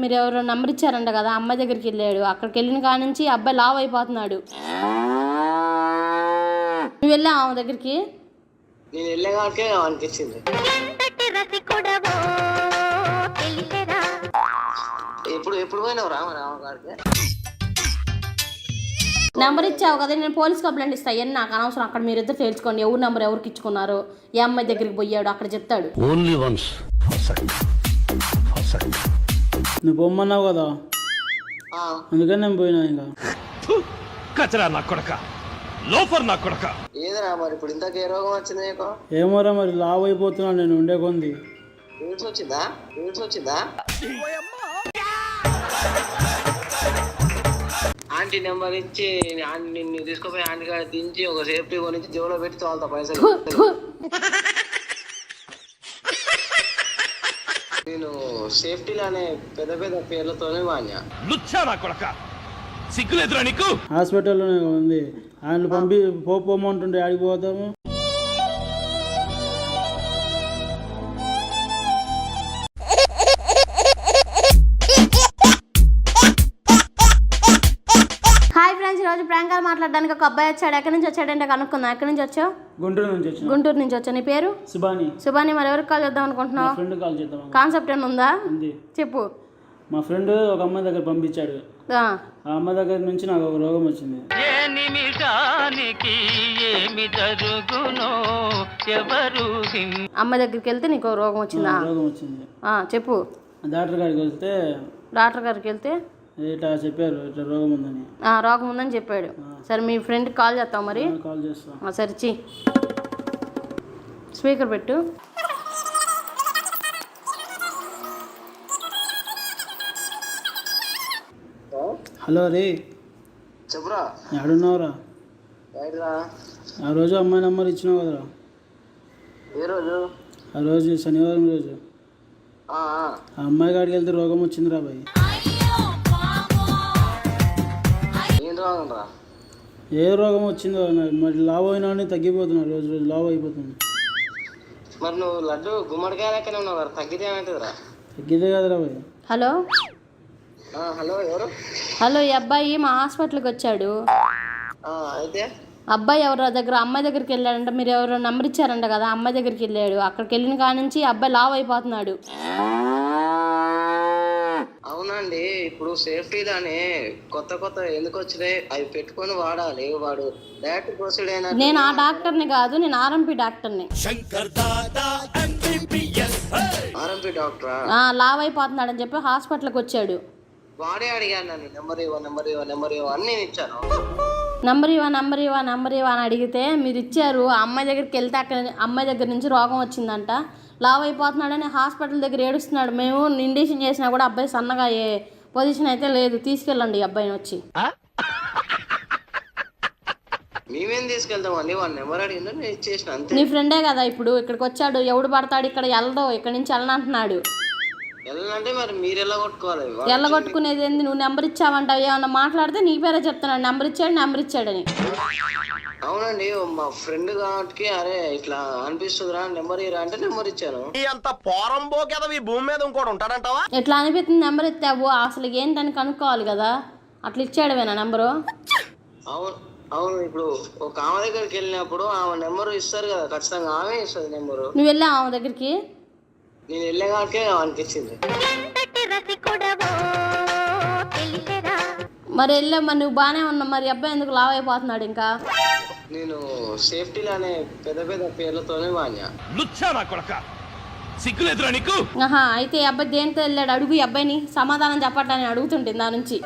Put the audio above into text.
మీరు ఎవరో నంబర్ ఇచ్చారంట కదా, అమ్మాయి దగ్గరికి వెళ్ళాడు. అక్కడికి వెళ్ళిన కాడ నుంచి అబ్బాయి లావ్ అయిపోతున్నాడు. నువ్వు వెళ్ళావు ఆమె దగ్గరికి? నేను వెళ్ళగాకే అనిపించింది. ఎప్పుడు పోయినావు రామగారికి? నెంబర్ ఇచ్చావు కదా, నేను పోలీస్ కంప్లైంట్ ఇస్తాను. ఎన్ని నాకు అనవసరం. అక్కడ మీరు ఇద్దరు తేల్చుకోండి ఎవరు నెంబర్ ఎవరికి ఇచ్చుకున్నారు, ఏ అమ్మాయి దగ్గరికి పోయాడు అక్కడ చెప్తాడు. నువ్వు పొమ్మన్నావు కదా, అందుకని నేను పోయినా. ఇంకా కచరా నా కొడక, లోఫర్ నా కొడక. ఏదరా మరి ఇప్పుడు ఇంతకు ఏ రోగం వచ్చింది నీకు? ఏమోరా మరి లావ్ అయిపోతున్నాను నేను ఉండే కొంది. న్యూస్ వచ్చిందా? ఆంటీ నెంబర్ ఇచ్చి నిన్ను తీసుకుపోయి ఆంటీ కాడ దించి ఒక సేఫ్టీ కొనిచ్చి జోలో పెట్టి తోలుతా పైసలు. నేను సేఫ్టీలోనే పెద్ద పెద్ద పేర్లతోనే వాడినా. లుచ్చా నా కొడక, సిగ్గులేదురా నీకు? హాస్పిటల్లోనే ఉంది. ఆయన పోమంటుంటే ఆడికి పోతాము. హాయ్ ఫ్రెండ్స్, ఈరోజు ప్రాంకాలు మాట్లాడడానికి ఒక అబ్బాయి వచ్చాడు. ఎక్కడి నుంచి వచ్చాడంటే కనుక్కుందాం. ఎక్కడి నుంచి వచ్చావు? గుంటూరు నుంచి వచ్చాను. గుంటూరు నుంచి వచ్చా. నీ పేరు? సుబాని. మరి ఎవరికి కాల్ చేద్దాం అనుకుంటున్నావు? ఫ్రెండ్ కాల్ చేద్దాం. కాన్సెప్ట్ ఏమైనా ఉందా? చెప్పు. మా ఫ్రెండ్ ఒక అమ్మాయి దగ్గర పంపించాడు. ఆ అమ్మాయి దగ్గర నుంచి నాకు ఒక రోగం వచ్చింది. అమ్మాయి దగ్గరికి వెళ్తే నీకు రోగం వచ్చిందా? రోగం వచ్చింది. చెప్పు. డాక్టర్ గారికి వెళ్తే ఇట్లా చెప్పారు, ఇట్లా రోగం ఉందని. రోగం ఉందని చెప్పాడు. సరే మీ ఫ్రెండ్కి కాల్ చేస్తావు మరి? కాల్ చేస్తా. సరే స్పీకర్ పెట్టు. హలో రే, చెప్పురా. ఎక్కడున్నావురా? ఆ రోజు అమ్మాయి నెంబర్ ఇచ్చినావు కదరా? ఏ రోజు? ఆ రోజు శనివారం రోజు. ఆ అమ్మాయి కాడికి వెళ్తే రోగం వచ్చిందిరా బాయ్. ఏ రోగం వచ్చిందో మరి లావ్ అయినా తగ్గిపోతున్నా, రోజు రోజు లావ్ అయిపోతుంది. మరి నువ్వు లడ్డు గుమ్మడికాయ లెక్కనే ఉన్నావు కదా, తగ్గితే ఏమవుతుందిరా? తగ్గితే కదరా బాయ్. హలో హలో, ఎవరు? హలో, ఈ అబ్బాయి మా హాస్పిటల్కి వచ్చాడు. అయితే అబ్బాయి ఎవరో దగ్గర అమ్మాయి దగ్గరికి వెళ్ళాడంట. మీరు ఎవరో నెంబర్ ఇచ్చారంట కదా, అమ్మాయి దగ్గరికి వెళ్ళాడు. అక్కడికి వెళ్ళిన కాడ నుంచి అబ్బాయి లావ్ అయిపోతున్నాడు. అవునండి, ఇప్పుడు సేఫ్టీలోనే కొత్త ఎందుకు వచ్చినాయి అవి పెట్టుకొని వాడాలి. వాడు డైరెక్ట్ ప్రొసీడ్ అయినా. నేను ఆ డాక్టర్ని కాదు, నేను ఆర్ఎంపీ డాక్టర్ని. ఆర్ఎంపీ డాక్టరా? లావ్ అయిపోతున్నాడు అని చెప్పి హాస్పిటల్కి వచ్చాడు. వాడే అడిగాను నన్ను, నెంబర్ ఇవ్వ అని నేను ఇచ్చాను. నెంబర్ ఇవ్వ అని అడిగితే మీరు ఇచ్చారు. ఆ అమ్మాయి దగ్గరికి వెళ్తే అక్కడ అమ్మాయి దగ్గర నుంచి రోగం వచ్చిందంట, లావ్ అయిపోతున్నాడని హాస్పిటల్ దగ్గర ఏడుస్తున్నాడు. మేము ఇండిషన్ చేసినా కూడా అబ్బాయి సన్నగా ఏ పొజిషన్ అయితే లేదు. తీసుకెళ్ళండి ఈ అబ్బాయిని వచ్చి. మేమేం తీసుకెళ్తామండి, వాడు నెంబర్ అడిగిందో నేను ఇచ్చేసిన అంతే. నీ ఫ్రెండే కదా ఇప్పుడు ఇక్కడికి వచ్చాడు. ఎవడు పడతాడు ఇక్కడ వెళ్ళదు, ఇక్కడ నుంచి వెళ్ళనంటున్నాడు. వెళ్ళనంటే మరి మీరు ఎలా కొట్టుకోవాలి? ఎలా కొట్టుకునేది ఏంది? నువ్వు నెంబర్ ఇచ్చావంటావు. ఏమన్నా మాట్లాడితే నీ పేరే చెప్తున్నాడు, నెంబర్ ఇచ్చాడని. అవునండి, మా ఫ్రెండ్ కాబట్టి అరే ఇట్లా అనిపిస్తుందిరా నెంబర్ ఇరా అంటే నెంబర్ ఇచ్చాను. భూమి మీద ఇంకోటి ఉంటాడంటావా? ఎట్లా అనిపిస్తుంది నెంబర్ ఇస్తావు? అసలు ఏంటని కనుక్కోవాలి కదా. అట్లా ఇచ్చాడవేనా నెంబరు? అవును, ఇప్పుడు ఒక ఆమె దగ్గరికి వెళ్ళినప్పుడు ఆమె నెంబర్ ఇస్తారు కదా, ఖచ్చితంగా ఆమె ఇస్తుంది నెంబరు. నువ్వు వెళ్ళావు ఆమె దగ్గరికి? నేను వెళ్ళగాకే అనిపించింది. మరి నువ్వు బాగానే ఉన్నావు, మరి అబ్బాయి ఎందుకు లావ్ అయిపోతున్నాడు? ఇంకా నేను సేఫ్టీలోనే పెద్ద పెద్ద పేర్లతోనే వాడినా. లుచ్చా నా కొడక, సిగ్గులేదురా నీకు? అయితే ఈ అబ్బాయి దేనితో వెళ్ళాడు? అడుగు ఈ అబ్బాయిని, సమాధానం చెప్పట్లని అడుగుతుంటే దాని నుంచి.